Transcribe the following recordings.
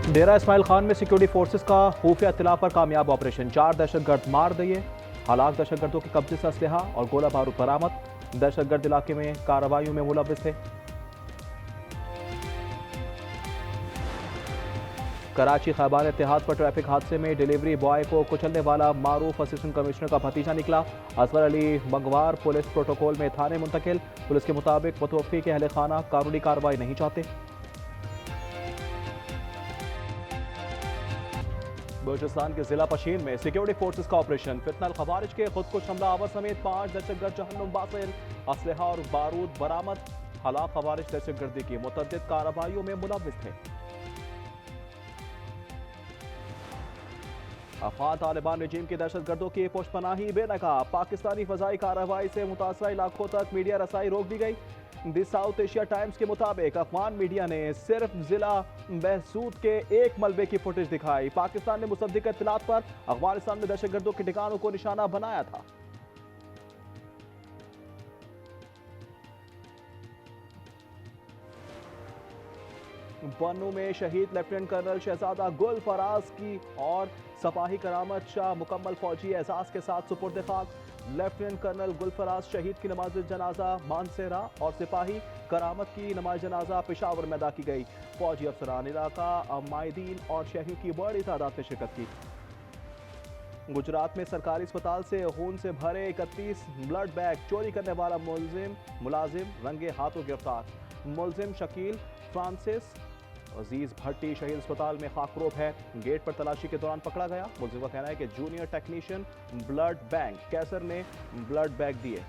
डेरा इस्माइल खान में security forces का खुफिया इत्तला पर कामयाब ऑपरेशन, 4 दहशतगर्द मार दिए। हालाक दहशतगर्दों के कब्जे से असलहा और गोला बारूद बरामद। दहशतगर्द इलाके में कार्रवाइयों में मुलव्विस थे। कराची खैबार इत्तेहाद पर ट्रैफिक हादसे में डिलीवरी बॉय को कुचलने वाला मारूफ असिस्टेंट कमिश्नर का भतीजा निकला। असगर अली मंगवार पुलिस प्रोटोकॉल में थाने मुंतकिल। पुलिस के मुताबिक मुतवफ़ी के अहले खाना कानूनी कार्रवाई नहीं चाहते। बलूचिस्तान के जिला पशीन में सिक्योरिटी फोर्सेस का ऑपरेशन, फितनल खवारिज के खुदकुश हमला आवर समेत 5 दहशतगर्द जहन्नुम बासिल, असलहा और बारूद बरामद। हलाक खवारिज दहशतगर्दी की मुतअद्दिद कार्रवाइयों में मुलव्विस थे। अफगान तालिबान रजीम की दहशतगर्दों की पुष्पनाही बेनकाब। पाकिस्तानी फजाई कार्रवाई से मुतासरा इलाकों तक मीडिया रसाई रोक दी गई। द साउथ एशिया टाइम्स के मुताबिक अफगान मीडिया ने सिर्फ जिला बहसूद के एक मलबे की फुटेज दिखाई। पाकिस्तान ने मुसद्दिक इत्तलात पर अफगानिस्तान में दहशतगर्दों के ठिकानों को निशाना बनाया था। बन्नू में शहीद लेफ्टिनेंट कर्नल शहजादा गुल फराज की और सपाही करामत शाह मुकम्मल फौजी एजाज के साथ सुपुर्द खाक। लेफ्टिनेंट कर्नल गुलफराज शहीद की नमाज जनाजा मानसेरा और सिपाही करामत की नमाज जनाजा पेशावर में अदा की गई। फौजी अफसरान, इलाका, माहिदीन और शहरियों की बड़ी तादाद में शिरकत की। गुजरात में सरकारी अस्पताल से खून से भरे 31 ब्लड बैग चोरी करने वाला मुलाजिम रंगे हाथों गिरफ्तार। मुलजिम शकील फ्रांसिस अजीज भट्टी शहीद अस्पताल में खाकरोब है। गेट पर तलाशी के दौरान पकड़ा गया। मुलजिम का कहना है कि जूनियर टेक्नीशियन ब्लड बैंक कैसर ने ब्लड बैग दिए।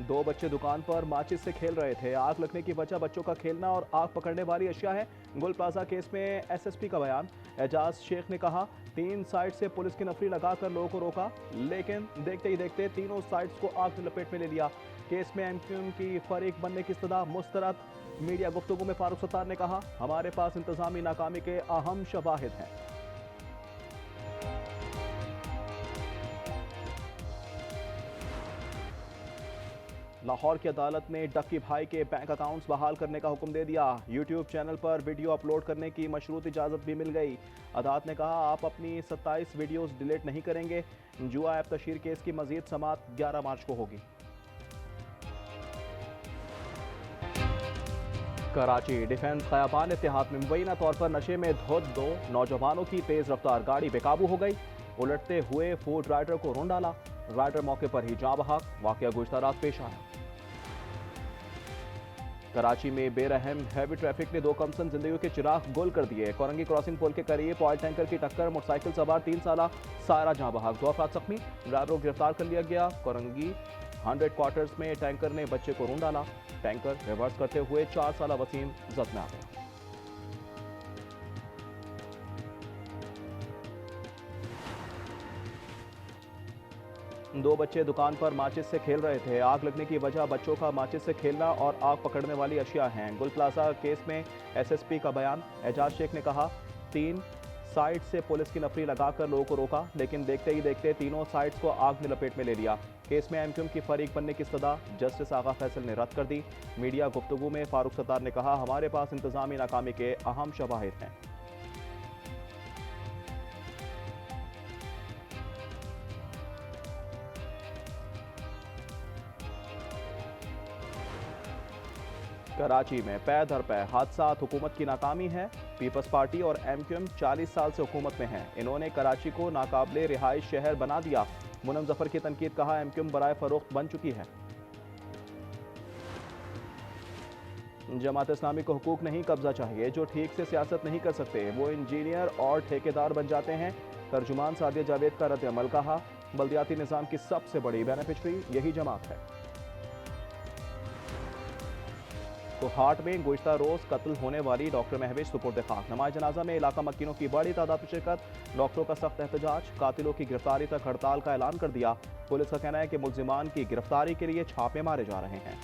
2 बच्चे दुकान पर माचिस से खेल रहे थे। आग लगने की वजह बच्चों का खेलना और आग पकड़ने वाली अशिया है। गुल प्लाजा केस में एसएसपी का बयान। एजाज शेख ने कहा, 3 साइड से पुलिस की नफरी लगाकर लोगों को रोका, लेकिन देखते ही देखते तीनों साइड्स को आग की लपेट में ले लिया। केस में एमक्यूएम की फरीक बनने की इस्तदा मुस्तरद। मीडिया गुफ्तगू में फारूक सत्तार ने कहा, हमारे पास इंतजामी नाकामी के अहम शवाहिद हैं। लाहौर की अदालत ने डक्की भाई के बैंक अकाउंट्स बहाल करने का हुक्म दे दिया। यूट्यूब चैनल पर वीडियो अपलोड करने की मशरूत इजाज़त भी मिल गई। अदालत ने कहा, आप अपनी 27 वीडियोस डिलीट नहीं करेंगे। जुआ ऐप तशहीर केस की मजीद समाअत 11 मार्च को होगी। कराची डिफेंस खयाबान इत्तेहाद में मुबैना तौर पर नशे में धुत 2 नौजवानों की तेज रफ्तार गाड़ी बेकाबू हो गई। उलटते हुए फूड राइडर को रोन डाला। राइडर मौके पर ही जाँ बहक। वाकया गुज़श्ता रात पेश आया। कराची में बेरहम हैवी ट्रैफिक ने 2 कमसन जिंदगियों के चिराग गुल कर दिए। कोरंगी क्रॉसिंग पुल के करीब ऑयल टैंकर की टक्कर, मोटरसाइकिल सवार 3 साला सायरा जाँ बहक, 2 अफराद जख्मी। ड्राइवर को गिरफ्तार कर लिया गया। कोरंगी 100 क्वार्टर्स में टैंकर ने बच्चे को रोन डाला। टैंकर रिवर्स करते हुए 4 साला वसीम जख्म में आ गया। 2 बच्चे दुकान पर माचिस से खेल रहे थे। आग लगने की वजह बच्चों का माचिस से खेलना और आग पकड़ने वाली अशिया हैं। गुल प्लाजा केस में एसएसपी का बयान। एजाज शेख ने कहा, 3 साइड से पुलिस की नफरी लगाकर लोगों को रोका, लेकिन देखते ही देखते तीनों साइड्स को आग ने लपेट में ले लिया। केस में एमक्यूएम की फरीक बनने की इस्तदा जस्टिस आगा फैसल ने रद्द कर दी। मीडिया गुफ्तगू में फारूक सत्तार ने कहा, हमारे पास इंतजामी नाकामी के अहम शवाहिद हैं। कराची में पै दर पै हादसात, हुकूमत की नाकामी है। पीपल्स पार्टी और एमक्यूएम 40 साल से हुकूमत में हैं। इन्होंने कराची को नाकाबिले रिहाइश शहर बना दिया। मुनम जफर की तनकीद, कहा, एमक्यूएम बराए फरोख्त बन चुकी है। जमात इस्लामी को हुकूक नहीं, कब्जा चाहिए। जो ठीक से सियासत नहीं कर सकते वो इंजीनियर और ठेकेदार बन जाते हैं। तर्जुमान सादिया जावेद का रद्द अमल, कहा, बल्दियाती निज़ाम की सबसे बड़ी बेनिफिशरी यही जमात है। कोहाट में गुज़श्ता रोज कत्ल होने वाली डॉक्टर महविश सुपुर्द खाक। नमाज जनाजा में इलाका मक्कीनों की बड़ी तादाद में शिरकत। डॉक्टरों का सख्त एहतजाज। कातिलों की गिरफ्तारी तक हड़ताल का ऐलान कर दिया। पुलिस का कहना है कि मुल्जिमान की गिरफ्तारी के लिए छापे मारे जा रहे हैं।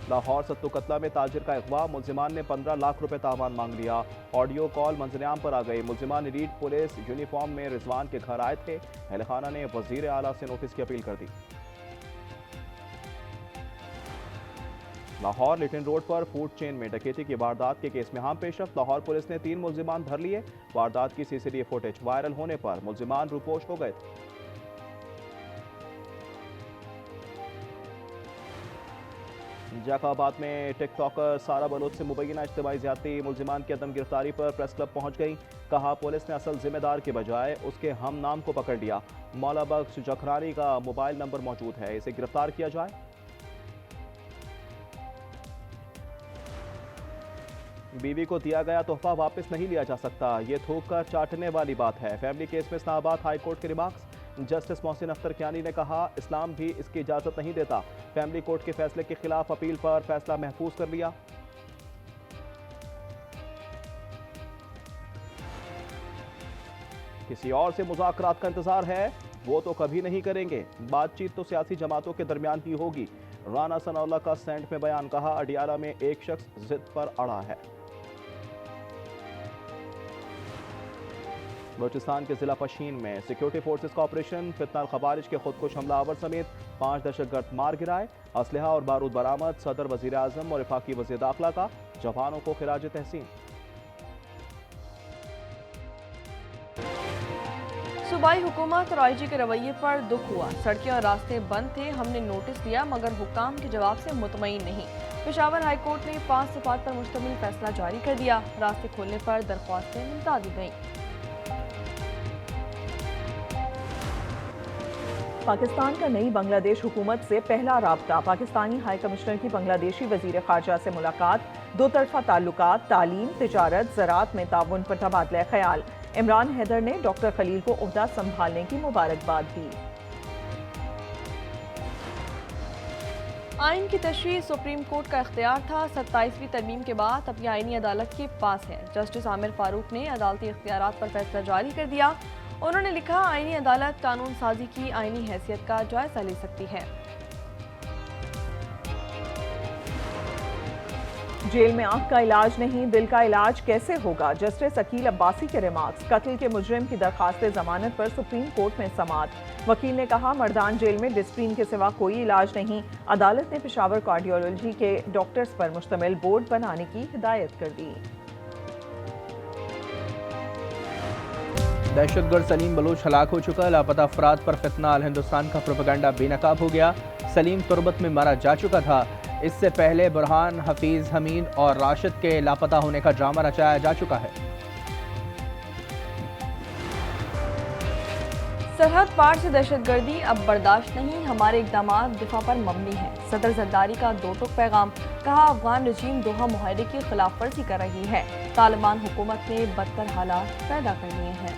लाहौर सत्तू कतला में ताजिर का अगवा। मुल्जिमान ने 15 लाख रुपए तावान मांग लिया। ऑडियो कॉल मंजरेआम पर आ गई। मुल्जिमान रीड पुलिस यूनिफॉर्म में रिजवान के घर आए थे। अहल खाना ने वजीर आला से नोटिस की अपील कर दी। लाहौर लिटिन रोड पर फूड चेन में डकैती की वारदात के केस में अहम पेशरफ। लाहौर पुलिस ने 3 मुल्जिमान धर लिए। वारदात की सीसीटीवी फुटेज वायरल होने पर मुल्जिमान रूपोश हो गए थे। जैकाबाद में टिकटॉकर सारा बलोच से मुबैना इज्तिमाई ज्यादती। मुल्जिमान की अदम गिरफ्तारी पर प्रेस क्लब पहुंच गई। कहा पुलिस ने असल जिम्मेदार के बजाय उसके हम नाम को पकड़ लिया। मौला बख्श जखरानी का मोबाइल नंबर मौजूद है, इसे गिरफ्तार किया जाए। बीवी को दिया गया तोहफा वापस नहीं लिया जा सकता, ये थूक कर चाटने वाली बात है। फैमिली केस में इस्लामाबाद हाई कोर्ट के रिमार्क्स। जस्टिस मोहसिन अख्तर कियानी ने कहा इस्लाम भी इसकी इजाजत नहीं देता। फैमिली कोर्ट के फैसले के खिलाफ अपील पर फैसला महफूज कर लिया। किसी और से मुज़ाकरात का इंतजार है, वो तो कभी नहीं करेंगे। बातचीत तो सियासी जमातों के दरमियान ही होगी। राना सनाउल्लाह का सेंट में बयान। कहा अडियाला में एक शख्स जिद पर अड़ा है। बलूचिस्तान के जिला पशीन में सिक्योरिटी फोर्सेस का ऑपरेशन। फितना खवारिज के खुदकुश हमलावर समेत 5 दहशतगर्द मार गिराए। असलहा और बारूद बरामद। सदर वजीर आजम और वफाकी वजीर दाखिला का जवानों को खिराज तहसीन। सूबाई हुकूमत और आईजी के रवैये पर दुख हुआ। सड़कें और रास्ते बंद थे, हमने नोटिस दिया मगर हुकाम के जवाब से मुतमईन नहीं। पेशावर हाई कोर्ट ने 5 सफ़ात पर मुश्तमिल फैसला जारी कर दिया। रास्ते खोलने पर दरख्वास्तें निपटा दी गईं। पाकिस्तान का नई बांग्लादेश हुकूमत से पहला राब्ता। पाकिस्तानी हाई कमिश्नर की बांग्लादेशी वजीर खारजा से मुलाकात। दो तरफा ताल्लुकात, तालीम, तिजारत, ज़राअत में ताउन पर तबादला ख्याल। इमरान हैदर ने डॉक्टर खलील को ओहदा संभालने की मुबारकबाद दी। आइन की तशरीह सुप्रीम कोर्ट का इख्तियार था। 27वीं तरमीम के बाद अब यह आइनी अदालत के पास है। जस्टिस आमिर फारूक ने अदालती इख्तियारात पर फैसला जारी कर दिया। उन्होंने लिखा आइनी अदालत कानून साजी की आइनी हैसियत का जायजा ले सकती है। जेल में आंख का इलाज नहीं, दिल का इलाज कैसे होगा? जस्टिस अकील अब्बासी के रिमार्क्स। कत्ल के मुजरिम की दरखास्त जमानत पर सुप्रीम कोर्ट में समाअत। वकील ने कहा मर्दान जेल में डिस्प्रिन के सिवा कोई इलाज नहीं। अदालत ने पेशावर कार्डियोलॉजी के डॉक्टर्स पर मुश्तमिल बोर्ड बनाने की हिदायत कर दी। दहशतगर्द सलीम बलोच हलाक हो चुका। लापता अफराद पर फितना। अल हिंदुस्तान का प्रोपेगेंडा बेनकाब हो गया। सलीम तुर्बत में मारा जा चुका था। इससे पहले बुरहान, हफीज, हमीद और राशिद के लापता होने का ड्रामा रचाया जा चुका है। सरहद पार से दहशतगर्दी अब बर्दाश्त नहीं, हमारे इकदाम दिफा पर मबनी है। सदर जरदारी का दो टुक पैगाम। कहा अफगान रजीम दोहा मुआहदे की खिलाफ वर्जी कर रही है। तालिबान हुकूमत ने बदतर हालात पैदा कर लिए हैं।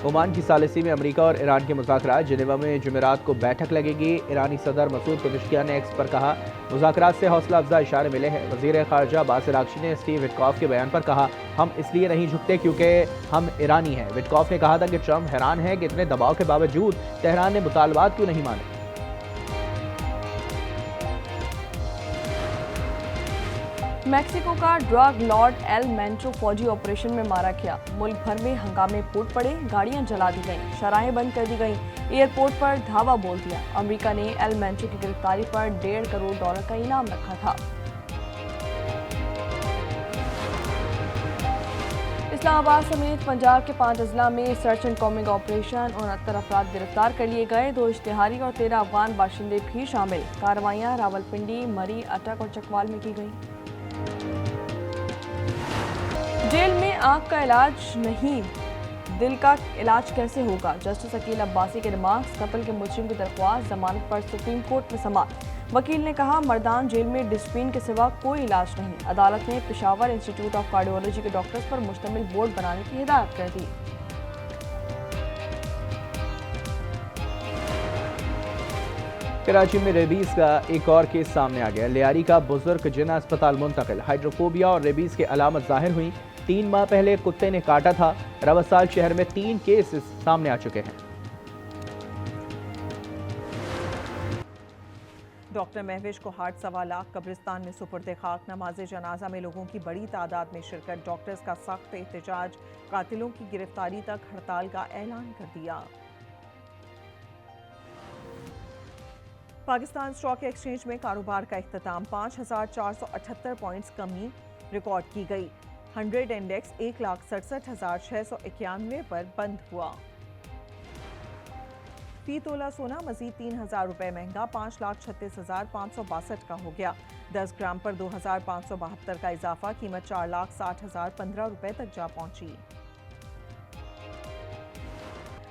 ओमान की सालिसी में अमेरिका और ईरान के मुज़ाकरात। जिनेवा में जुमेरात को बैठक लगेगी। ईरानी सदर मसूद पेज़ेश्कियान ने एक्स पर कहा मुज़ाकरात से हौसला अफजा इशारे मिले हैं। वज़ीर ख़ारजा बासिर आगशी ने स्टीव विटकॉफ के बयान पर कहा हम इसलिए नहीं झुकते क्योंकि हम ईरानी हैं। विटकॉफ ने कहा था कि ट्रंप हैरान है कि इतने दबाव के बावजूद तेहरान ने मुतालबात क्यों नहीं माने। मैक्सिको का ड्रग लॉर्ड एल मेंट्रो फौजी ऑपरेशन में मारा गया। मुल्क भर में हंगामे फूट पड़े, गाड़ियां जला दी गईं, शराहें बंद कर दी गईं, एयरपोर्ट पर धावा बोल दिया। अमेरिका ने एल मेंट्रो की गिरफ्तारी पर $1.5 करोड़ का इनाम रखा था। इस्लामाबाद समेत पंजाब के 5 अजला में सर्च एंड कॉमिंग ऑपरेशन। 69 अफराद गिरफ्तार कर लिए गए। 2 इश्तिहारी और 13 अफगान बाशिंदे भी शामिल। कार्रवाइयां रावलपिंडी, मरी, अटक और चकवाल में की गई। जेल में आंख का इलाज नहीं, दिल का इलाज कैसे होगा? जस्टिस अकील अब्बासी के रिमार्क्स। कत्ल के मुजरिम की दरख्वास्त जमानत पर सुप्रीम कोर्ट में समाअत। वकील ने कहा मर्दान जेल में डिस्प्रिन के सिवा कोई इलाज नहीं। अदालत ने पेशावर इंस्टीट्यूट ऑफ कार्डियोलॉजी के डॉक्टर्स पर मुश्तमिल बोर्ड बनाने की हिदायत कर दी। कराची में रेबीज का एक और केस सामने आ गया। लियारी का बुजुर्ग जिन्ना अस्पताल मुंतकिल। हाइड्रोफोबिया और रेबीज की अलामत जाहिर हुई। 3 माह पहले कुत्ते ने काटा था। रवासाल शहर में 3 केसेस सामने आ चुके हैं। डॉक्टर महविश को हार्ट 1.25 लाख कब्रिस्तान में सुपुर्द खाक। नमाज जनाजा में लोगों की बड़ी तादाद में शिरकत। डॉक्टर्स का सख्त एहतजाज। कातिलों की गिरफ्तारी तक हड़ताल का ऐलान कर दिया। पाकिस्तान स्टॉक एक्सचेंज में कारोबार का इख्तिताम 5,478 पॉइंट्स कमी रिकॉर्ड की गई। 100 इंडेक्स 1,67,691 पर बंद हुआ। फी तोला सोना मजीद 3,000 रुपए महंगा 5,36,562 का हो गया। 10 ग्राम पर 2,572 का इजाफा, कीमत 4,60,015 रुपए तक जा पहुंची।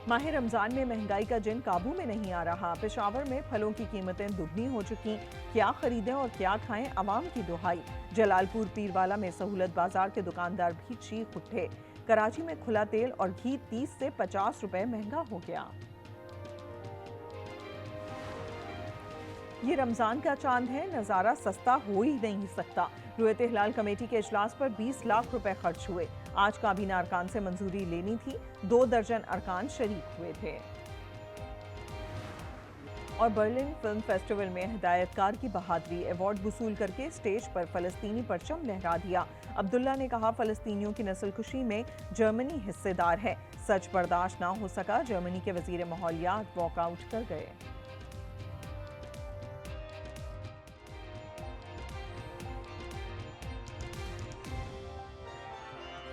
माह रमजान में महंगाई का जिन काबू में नहीं आ रहा। पेशावर में फलों की कीमतें दुगनी हो चुकी, क्या खरीदें और क्या खाएं, अवाम की दुहाई। जलालपुर पीरवाला में सहूलत बाजार के दुकानदार भी चीख उठे। कराची में खुला तेल और घी 30 से 50 रुपए महंगा हो गया। ये रमजान का चांद है, नजारा सस्ता हो ही नहीं सकता। रुयत हिलाल कमेटी के इजलास पर 20 लाख रुपए खर्च हुए। आज काबीना अरकान से मंजूरी लेनी थी, 2 दर्जन अरकान शरीक हुए थे। और बर्लिन फिल्म फेस्टिवल में हिदायतकार की बहादुरी, अवार्ड वसूल करके स्टेज पर फलस्तीनी परचम लहरा दिया। अब्दुल्ला ने कहा, फलस्तीनियों की नस्लकुशी में जर्मनी हिस्सेदार है। सच बर्दाश्त ना हो सका, जर्मनी के वजीर माहौलियात वॉकआउट कर गए।